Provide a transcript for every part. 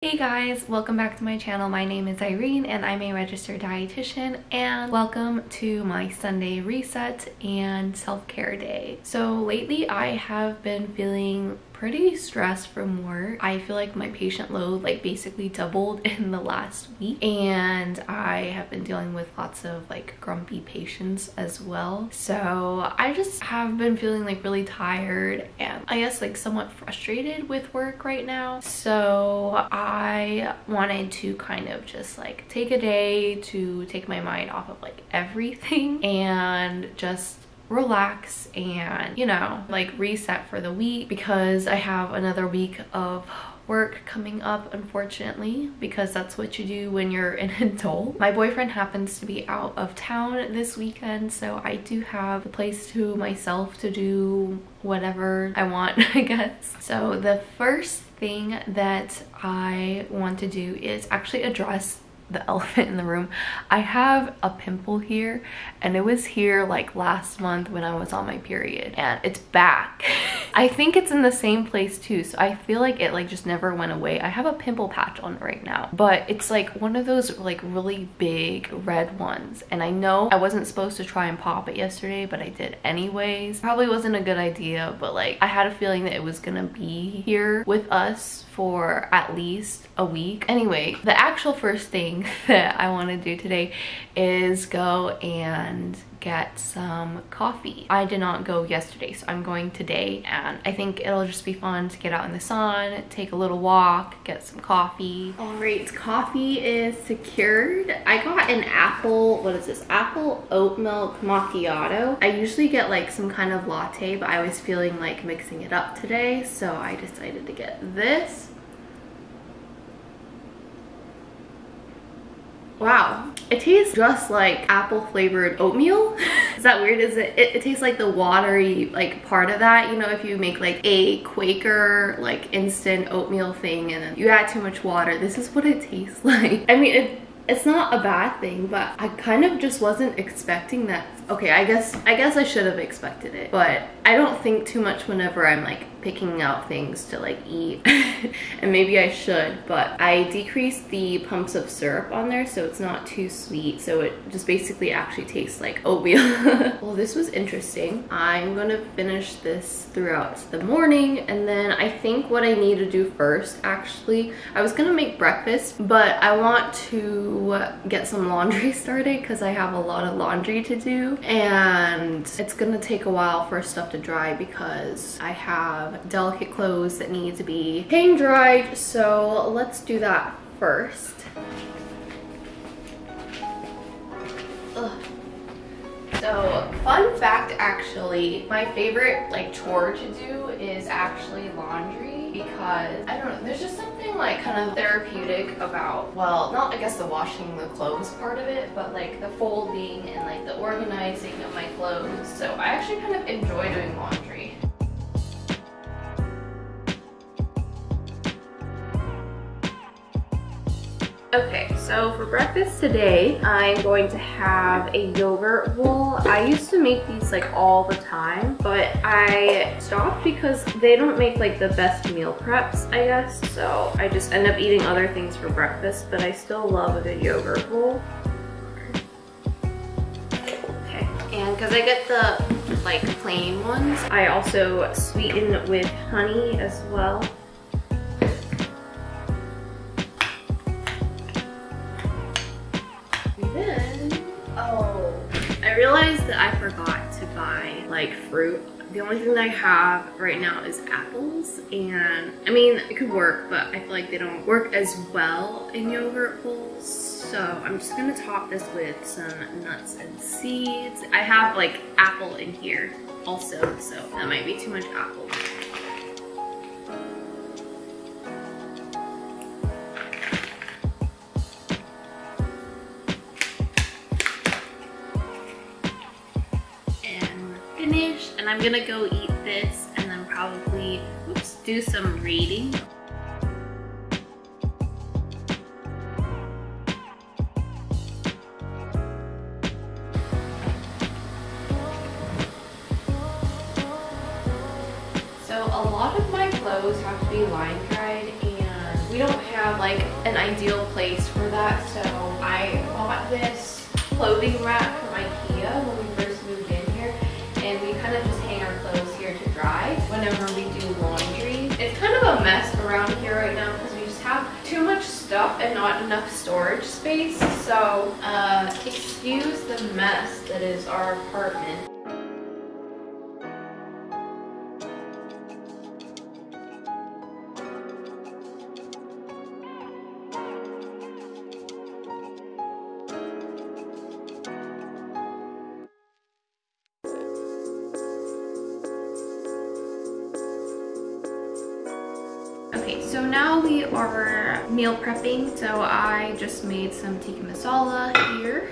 Hey guys, welcome back to my channel. My name is Irene and I'm a registered dietitian, and welcome to my Sunday reset and self-care day. So lately I have been feeling pretty stressed from work. I feel like my patient load basically doubled in the last week, and I have been dealing with lots of grumpy patients as well. So I just have been feeling really tired and I guess somewhat frustrated with work right now. So I wanted to kind of just take a day to take my mind off of everything and just relax and reset for the week, because I have another week of work coming up, unfortunately, because that's what you do when you're an adult. My boyfriend happens to be out of town this weekend, so I do have the place to myself to do whatever I want, I guess. So the first thing that I want to do is actually address the elephant in the room. I have a pimple here, and it was here last month when I was on my period, and it's back. I think it's in the same place too, so I feel like it just never went away. I have a pimple patch on right now, but it's one of those really big red ones, and I know I wasn't supposed to try and pop it yesterday, but I did anyways. Probably wasn't a good idea, but I had a feeling that it was gonna be here with us for at least a week. Anyway, the actual first thing that I want to do today is go and get some coffee. I did not go yesterday, so I'm going today, and I think it'll just be fun to get out in the sun, take a little walk, get some coffee. All right, coffee is secured. I got an apple, what is this? Apple oat milk macchiato. I usually get some kind of latte, but I was feeling mixing it up today, so I decided to get this. Wow, it tastes just like apple flavored oatmeal. Is that weird? Is it tastes like the watery part of that, you know, if you make a Quaker instant oatmeal thing and then you add too much water. This is what it tastes like. I mean, it's not a bad thing, but I kind of just wasn't expecting that. Okay, I guess I should have expected it, but I don't think too much whenever I'm picking out things to eat. And maybe I should, but I decreased the pumps of syrup on there so it's not too sweet, so it just basically actually tastes like oatmeal. Well, this was interesting. I'm gonna finish this throughout the morning, and then I think what I need to do first, actually, I was gonna make breakfast, but I want to get some laundry started because I have a lot of laundry to do, and it's gonna take a while for stuff to dry because I have delicate clothes that need to be hang dried. So let's do that first. Ugh. So fun fact, actually, my favorite chore to do is actually laundry, because I don't know, there's just something kind of therapeutic about, well, not I guess the washing the clothes part of it, but the folding and the organizing of my clothes. So I actually kind of enjoy doing laundry. Okay, so for breakfast today, I'm going to have a yogurt bowl. I used to make these all the time, but I stopped because they don't make the best meal preps, I guess. So I just end up eating other things for breakfast, but I still love a good yogurt bowl. Okay, and because I get the plain ones, I also sweeten with honey as well. I realized that I forgot to buy fruit. The only thing that I have right now is apples, and I mean, it could work, but I feel like they don't work as well in yogurt bowls. So I'm just gonna top this with some nuts and seeds. I have apple in here also, so that might be too much apple. And I'm gonna go eat this and then probably, do some reading. So a lot of my clothes have to be line dried, and we don't have have like an ideal place for that. So I bought this clothing rack from IKEA when we first moved in here, and we kind of just hang our clothes here to dry whenever we do laundry. It's kind of a mess around here right now because we just have too much stuff and not enough storage space. So excuse the mess that is our apartment. Okay, so now we are meal prepping. So I just made some tikka masala here.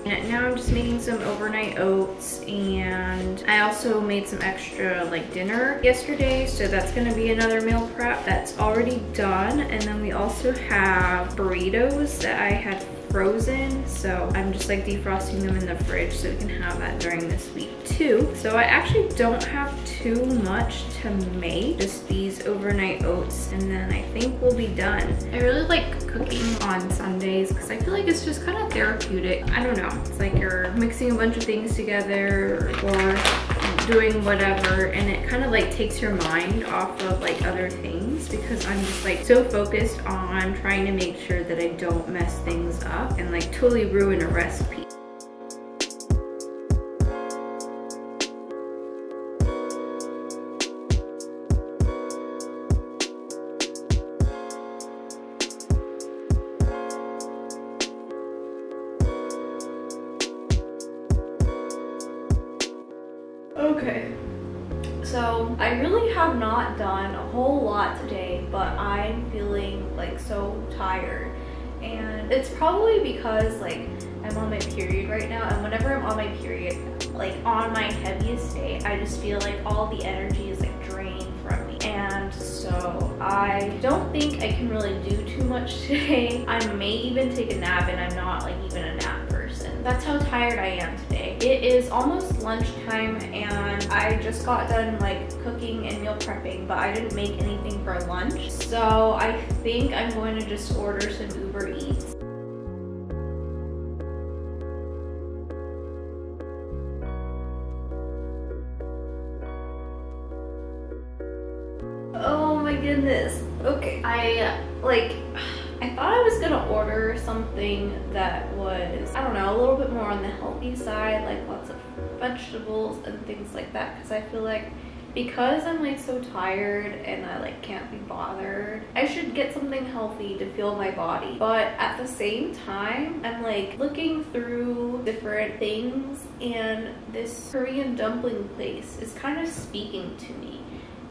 And now I'm just making some overnight oats, and I also made some extra like dinner yesterday, so that's gonna be another meal prep that's already done. And then we also have burritos that I had frozen, so I'm just like defrosting them in the fridge so we can have that during this week too. So I actually don't have too much to make, just these overnight oats, and then I think we'll be done. I really like cooking on Sundays because I feel like it's just kind of therapeutic. I don't know, it's like you're mixing a bunch of things together or doing whatever, and it kind of like takes your mind off of like other things, because I'm just like so focused on trying to make sure that I don't mess things up and like totally ruin a recipe. Okay, so I really have not done a whole lot today, but I'm feeling like so tired, and it's probably because like I'm on my period right now, and whenever I'm on my period, like on my heaviest day, I just feel like all the energy is like drained from me, and so I don't think I can really do too much today. I may even take a nap, and I'm not like even a nap person. That's how tired I am today. It is almost lunchtime, and I just got done like cooking and meal prepping, but I didn't make anything for lunch. So I think I'm going to just order some Uber Eats. Oh my goodness. Okay. I thought I was gonna order something that was, I don't know, a little bit more on the healthy side, like lots of vegetables and things like that, because I feel like because I'm like so tired and I like can't be bothered, I should get something healthy to fuel my body. But at the same time, I'm like looking through different things, and this Korean dumpling place is kind of speaking to me,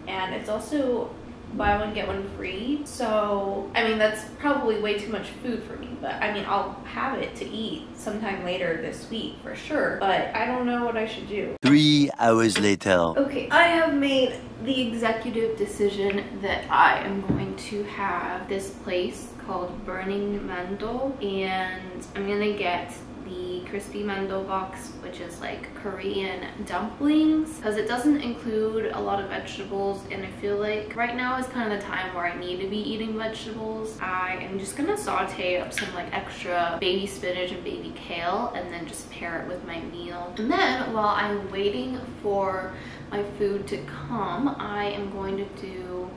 and it's also buy one get one free. So I mean, that's probably way too much food for me, but I mean, I'll have it to eat sometime later this week for sure, but I don't know what I should do. 3 hours later. Okay, I have made the executive decision that I am going to have this place called Burning Mandol, and I'm gonna get the crispy mandol box, which is like Korean dumplings, because it doesn't include a lot of vegetables, and I feel like right now is kind of the time where I need to be eating vegetables. I am just gonna saute up some like extra baby spinach and baby kale, and then just pair it with my meal. And then while I'm waiting for my food to come, I am going to do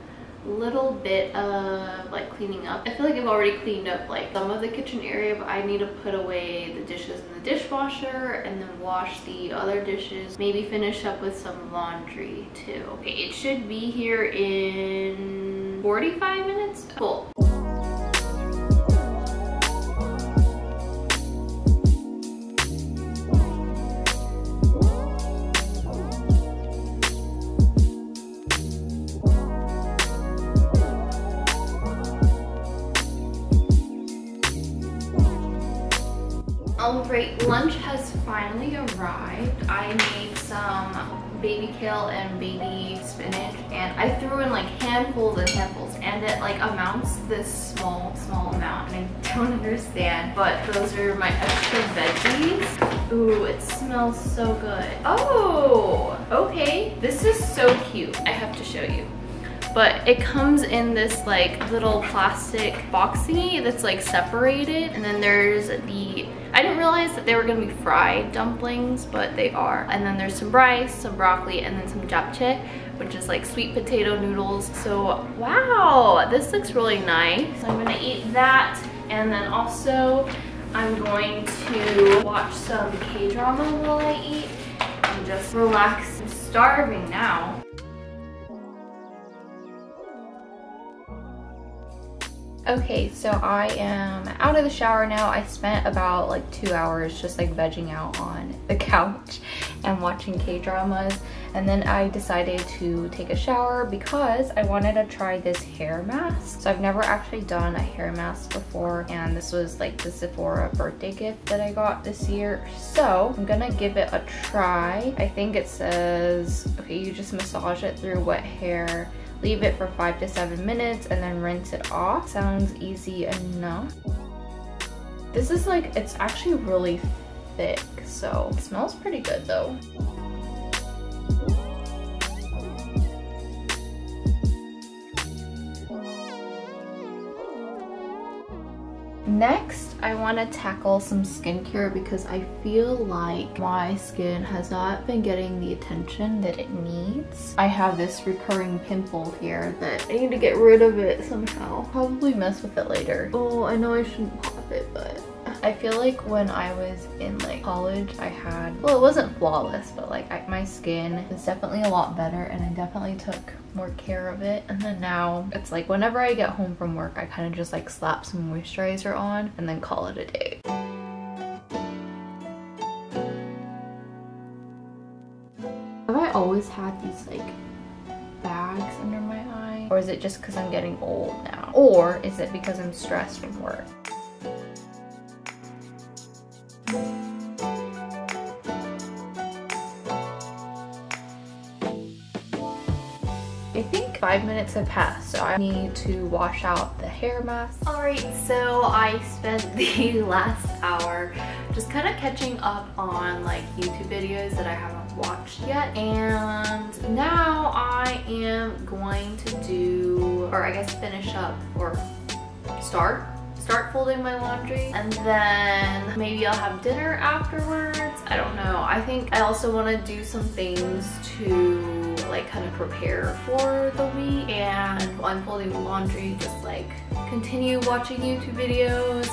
little bit of like cleaning up. I feel like I've already cleaned up like some of the kitchen area, but I need to put away the dishes in the dishwasher and then wash the other dishes, maybe finish up with some laundry too. Okay, it should be here in 45 minutes. Cool. Alright, lunch has finally arrived. I made some baby kale and baby spinach, and I threw in like handfuls and handfuls, and it like amounts to this small amount, and I don't understand, but those are my extra veggies. Ooh, it smells so good. Oh, okay, this is so cute. I have to show you. but it comes in this like little plastic box thingy that's like separated. And then there's I didn't realize that they were gonna be fried dumplings, but they are. And then there's some rice, some broccoli, and then some japchae, which is like sweet potato noodles. So wow, this looks really nice. So I'm gonna eat that, and then also I'm going to watch some K-drama while I eat and just relax. I'm starving now. Okay, so I am out of the shower now. I spent about like 2 hours just like vegging out on the couch and watching K-dramas. And then I decided to take a shower because I wanted to try this hair mask. So I've never actually done a hair mask before, and this was like the Sephora birthday gift that I got this year. So I'm gonna give it a try. I think it says, okay, you just massage it through wet hair, leave it for 5 to 7 minutes, and then rinse it off. Sounds easy enough. This is like, it's actually really thick, so it smells pretty good though. Next, I want to tackle some skincare because I feel like my skin has not been getting the attention that it needs. I have this recurring pimple here that I need to get rid of it somehow. Probably mess with it later. Oh, I know I shouldn't pop it, but I feel like when I was in like college, I had, well, it wasn't flawless, but like my skin was definitely a lot better, and I definitely took more care of it. And then now it's like whenever I get home from work, I kind of just like slap some moisturizer on and then call it a day. Have I always had these like bags under my eye? Or is it just because I'm getting old now? Or is it because I'm stressed from work? I think 5 minutes have passed, so I need to wash out the hair mask. Alright, so I spent the last hour just kind of catching up on like YouTube videos that I haven't watched yet, and now I am going to do, or I guess finish up or start folding my laundry, and then maybe I'll have dinner afterwards. I don't know. I think I also want to do some things to like kind of prepare for the week, and while I'm folding the laundry, just like continue watching YouTube videos.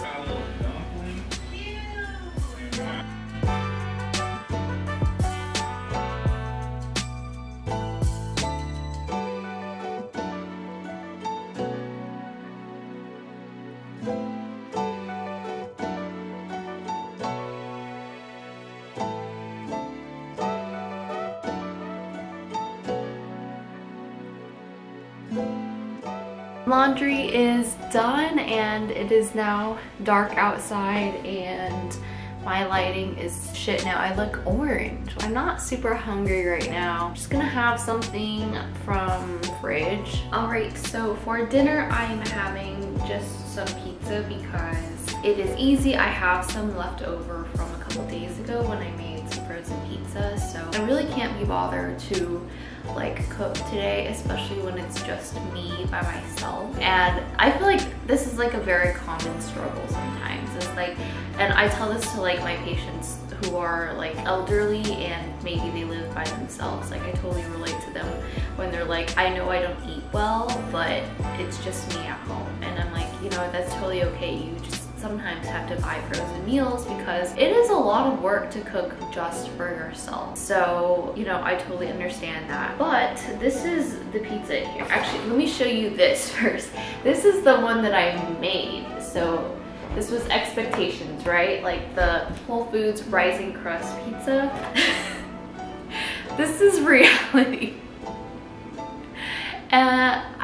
Laundry is done, and it is now dark outside, and my lighting is shit now. I look orange. I'm not super hungry right now. I'm just gonna have something from the fridge. Alright, so for dinner I'm having just some pizza because it is easy. I have some left over from a couple days ago when I made some frozen pizza, so I really can't be bothered to like cook today, especially when it's just me by myself. And I feel like this is like a very common struggle sometimes. It's like, and I tell this to like my patients who are like elderly and maybe they live by themselves. Like I totally relate to them when they're like, I know I don't eat well, but it's just me at home. And I'm like, you know, that's totally okay. You just sometimes have to buy frozen meals because it is a lot of work to cook just for yourself. So, you know, I totally understand that. But this is the pizza here. Actually, let me show you this first. This is the one that I made. So this was expectations, right? Like the Whole Foods Rising Crust pizza. This is reality.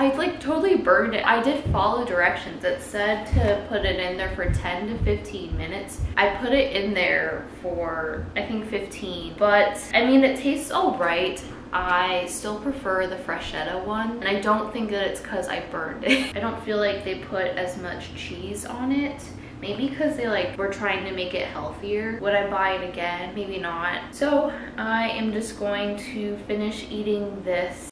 I like totally burned it. I did follow directions. It said to put it in there for 10 to 15 minutes. I put it in there for I think 15, but I mean it tastes all right. I still prefer the freschetta one, and I don't think that it's because I burned it. I don't feel like they put as much cheese on it. Maybe because they like were trying to make it healthier. Would I buy it again? Maybe not. So I am just going to finish eating this.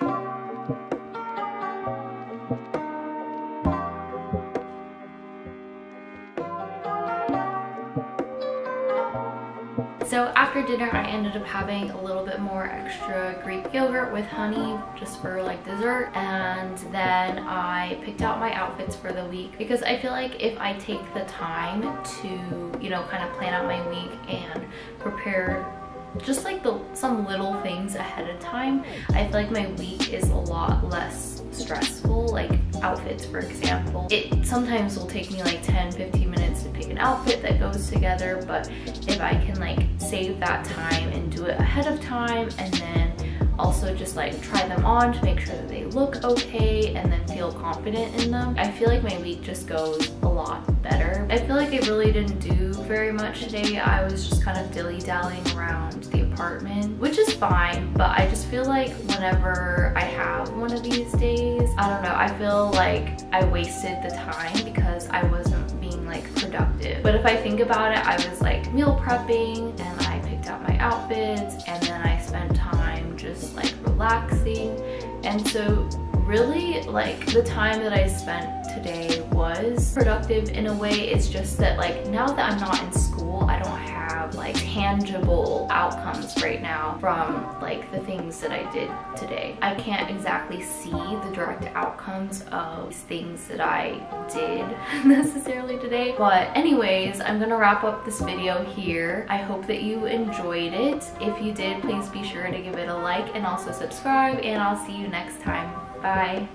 So after dinner, I ended up having a little bit more extra Greek yogurt with honey just for like dessert, and then I picked out my outfits for the week because I feel like if I take the time to, you know, kind of plan out my week and prepare just like some little things ahead of time, I feel like my week is a lot less stressful. Like outfits, for example, it sometimes will take me like 10-15 minutes to pick an outfit that goes together, but if I can like save that time and do it ahead of time, and then also just like try them on to make sure that they look okay and then feel confident in them, I feel like my week just goes a lot better. I feel like I really didn't do very much today. I was just kind of dilly-dallying around the apartment, which is fine, but I just feel like whenever I have one of these days, I don't know, I feel like I wasted the time because I wasn't being like productive. But if I think about it, I was like meal prepping and I picked out my outfits, and then I spent time just like relaxing. And so really like the time that I spent today was productive in a way. It's just that like now that I'm not in school, I don't have like tangible outcomes right now from like the things that I did today. I can't exactly see the direct outcomes of things that I did necessarily today. But anyways, I'm gonna wrap up this video here. I hope that you enjoyed it. If you did, please be sure to give it a like and also subscribe, and I'll see you next time. Bye.